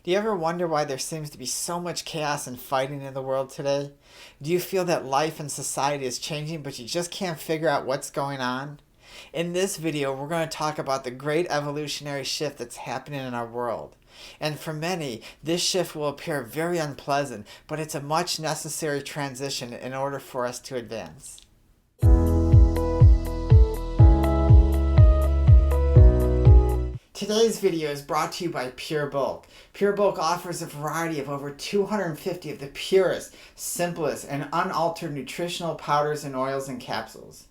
Do you ever wonder why there seems to be so much chaos and fighting in the world today? Do you feel that life and society is changing but you just can't figure out what's going on? In this video, we're going to talk about the great evolutionary shift that's happening in our world. And for many, this shift will appear very unpleasant, but it's a much necessary transition in order for us to advance. Today's video is brought to you by Pure Bulk. Pure Bulk offers a variety of over 250 of the purest, simplest, and unaltered nutritional powders and oils and capsules.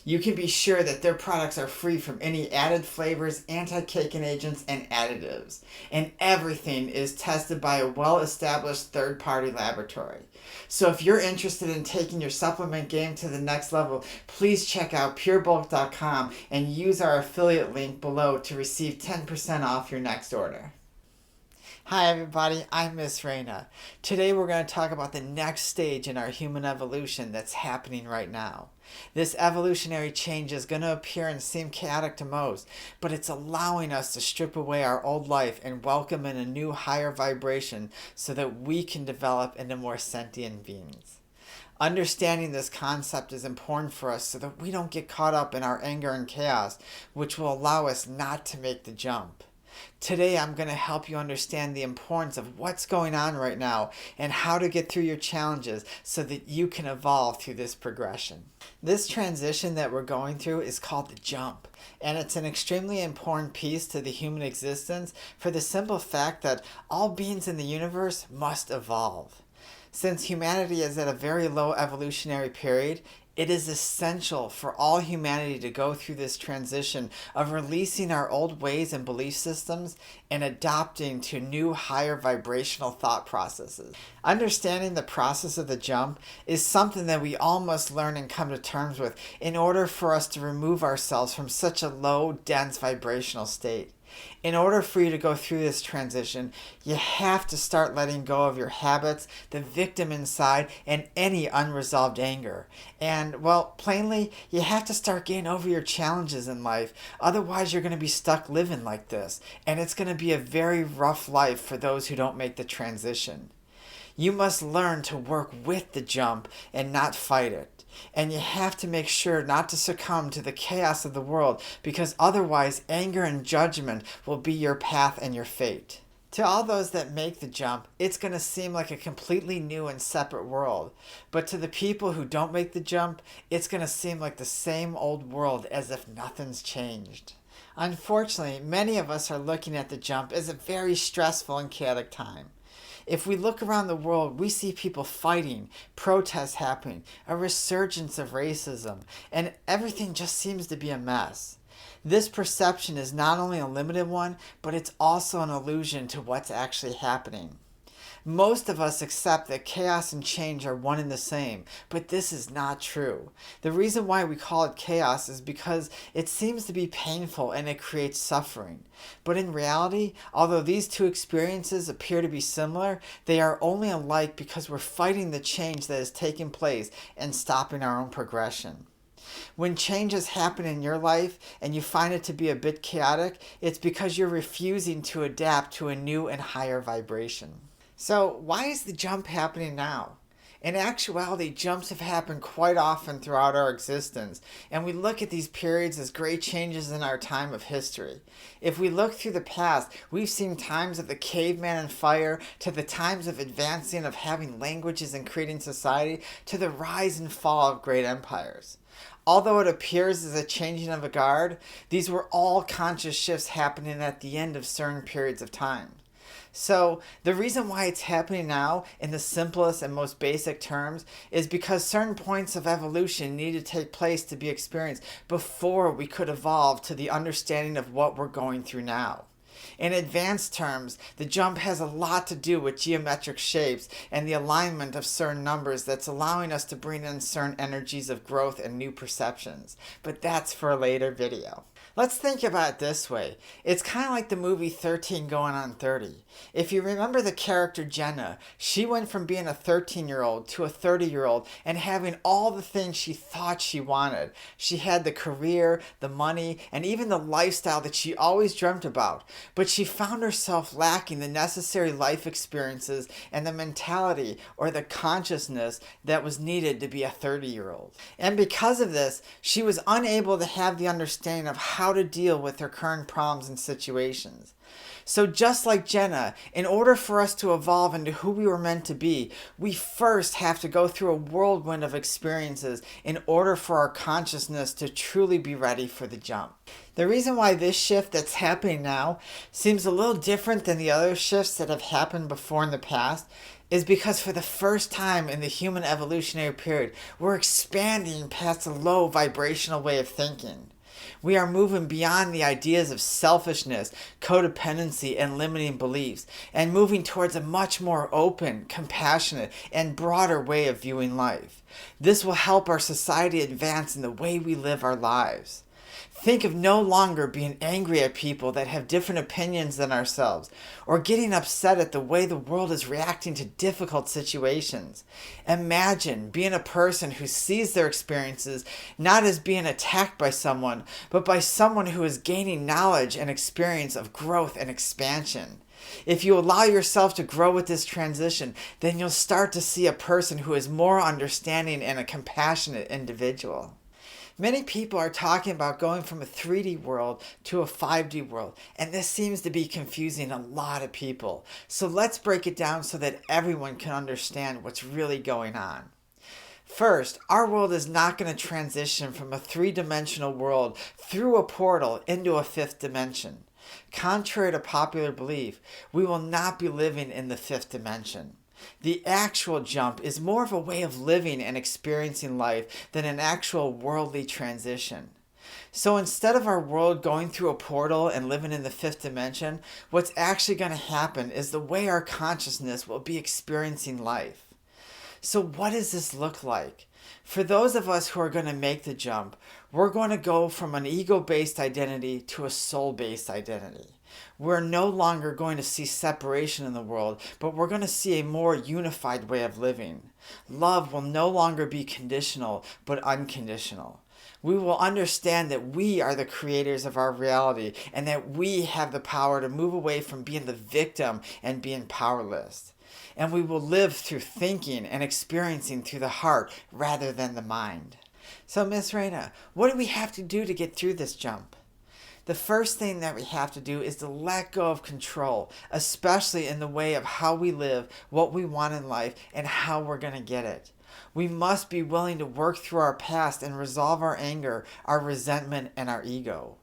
You can be sure that their products are free from any added flavors, anti-caking agents, and additives. And everything is tested by a well-established third-party laboratory. So if you're interested in taking your supplement game to the next level, please check out purebulk.com and use our affiliate link below to receive 10% off your next order. Hi everybody, I'm Miss Raina. Today we're going to talk about the next stage in our human evolution that's happening right now. This evolutionary change is going to appear and seem chaotic to most, but it's allowing us to strip away our old life and welcome in a new higher vibration so that we can develop into more sentient beings. Understanding this concept is important for us so that we don't get caught up in our anger and chaos, which will allow us not to make the jump. Today I'm going to help you understand the importance of what's going on right now and how to get through your challenges so that you can evolve through this progression. This transition that we're going through is called the jump, and it's an extremely important piece to the human existence for the simple fact that all beings in the universe must evolve. Since humanity is at a very low evolutionary period, it is essential for all humanity to go through this transition of releasing our old ways and belief systems and adopting to new higher vibrational thought processes. Understanding the process of the jump is something that we all must learn and come to terms with in order for us to remove ourselves from such a low, dense vibrational state. In order for you to go through this transition, you have to start letting go of your habits, the victim inside, and any unresolved anger. And, well, plainly, you have to start getting over your challenges in life. Otherwise, you're going to be stuck living like this. And it's going to be a very rough life for those who don't make the transition. You must learn to work with the jump and not fight it. And you have to make sure not to succumb to the chaos of the world, because otherwise anger and judgment will be your path and your fate. To all those that make the jump, it's going to seem like a completely new and separate world. But to the people who don't make the jump, it's going to seem like the same old world as if nothing's changed. Unfortunately, many of us are looking at the jump as a very stressful and chaotic time. If we look around the world, we see people fighting, protests happening, a resurgence of racism, and everything just seems to be a mess. This perception is not only a limited one, but it's also an illusion to what's actually happening. Most of us accept that chaos and change are one and the same, but this is not true. The reason why we call it chaos is because it seems to be painful and it creates suffering. But in reality, although these two experiences appear to be similar, they are only alike because we're fighting the change that is taking place and stopping our own progression. When changes happen in your life and you find it to be a bit chaotic, it's because you're refusing to adapt to a new and higher vibration. So why is the jump happening now? In actuality, jumps have happened quite often throughout our existence, and we look at these periods as great changes in our time of history. If we look through the past, we've seen times of the caveman and fire, to the times of advancing, of having languages and creating society, to the rise and fall of great empires. Although it appears as a changing of a guard, these were all conscious shifts happening at the end of certain periods of time. So the reason why it's happening now in the simplest and most basic terms is because certain points of evolution need to take place to be experienced before we could evolve to the understanding of what we're going through now. In advanced terms, the jump has a lot to do with geometric shapes and the alignment of certain numbers that's allowing us to bring in certain energies of growth and new perceptions. But that's for a later video. Let's think about it this way. It's kind of like the movie 13 Going on 30. If you remember the character Jenna, she went from being a 13-year-old to a 30-year-old and having all the things she thought she wanted. She had the career, the money, and even the lifestyle that she always dreamt about. But she found herself lacking the necessary life experiences and the mentality or the consciousness that was needed to be a 30-year-old. And because of this, she was unable to have the understanding of how to deal with her current problems and situations. So just like Jenna, in order for us to evolve into who we were meant to be, we first have to go through a whirlwind of experiences in order for our consciousness to truly be ready for the jump. The reason why this shift that's happening now seems a little different than the other shifts that have happened before in the past is because for the first time in the human evolutionary period, we're expanding past a low vibrational way of thinking. We are moving beyond the ideas of selfishness, codependency, and limiting beliefs, and moving towards a much more open, compassionate, and broader way of viewing life. This will help our society advance in the way we live our lives. Think of no longer being angry at people that have different opinions than ourselves, or getting upset at the way the world is reacting to difficult situations. Imagine being a person who sees their experiences not as being attacked by someone, but by someone who is gaining knowledge and experience of growth and expansion. If you allow yourself to grow with this transition, then you'll start to see a person who is more understanding and a compassionate individual. Many people are talking about going from a 3D world to a 5D world, and this seems to be confusing a lot of people. So let's break it down so that everyone can understand what's really going on. First, our world is not going to transition from a three-dimensional world through a portal into a fifth dimension. Contrary to popular belief, we will not be living in the fifth dimension. The actual jump is more of a way of living and experiencing life than an actual worldly transition. So instead of our world going through a portal and living in the fifth dimension, what's actually going to happen is the way our consciousness will be experiencing life. So what does this look like? For those of us who are going to make the jump, we're going to go from an ego-based identity to a soul-based identity. We're no longer going to see separation in the world, but we're going to see a more unified way of living. Love will no longer be conditional, but unconditional. We will understand that we are the creators of our reality and that we have the power to move away from being the victim and being powerless. And we will live through thinking and experiencing through the heart rather than the mind. So, Miss Raina, what do we have to do to get through this jump? The first thing that we have to do is to let go of control, especially in the way of how we live, what we want in life, and how we're going to get it. We must be willing to work through our past and resolve our anger, our resentment, and our ego.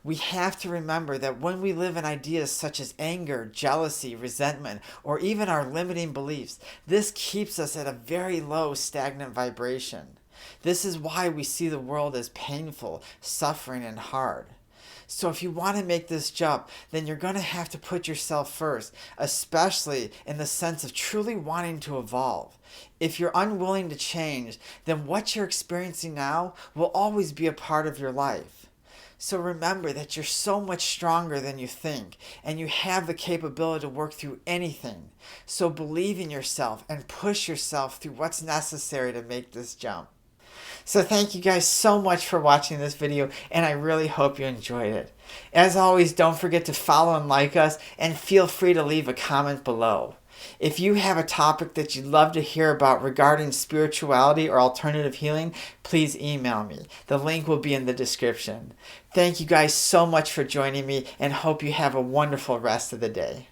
We have to remember that when we live in ideas such as anger, jealousy, resentment, or even our limiting beliefs, this keeps us at a very low, stagnant vibration. This is why we see the world as painful, suffering, and hard. So if you want to make this jump, then you're going to have to put yourself first, especially in the sense of truly wanting to evolve. If you're unwilling to change, then what you're experiencing now will always be a part of your life. So remember that you're so much stronger than you think, and you have the capability to work through anything. So believe in yourself and push yourself through what's necessary to make this jump. So thank you guys so much for watching this video, and I really hope you enjoyed it. As always, don't forget to follow and like us, and feel free to leave a comment below. If you have a topic that you'd love to hear about regarding spirituality or alternative healing, please email me. The link will be in the description. Thank you guys so much for joining me, and hope you have a wonderful rest of the day.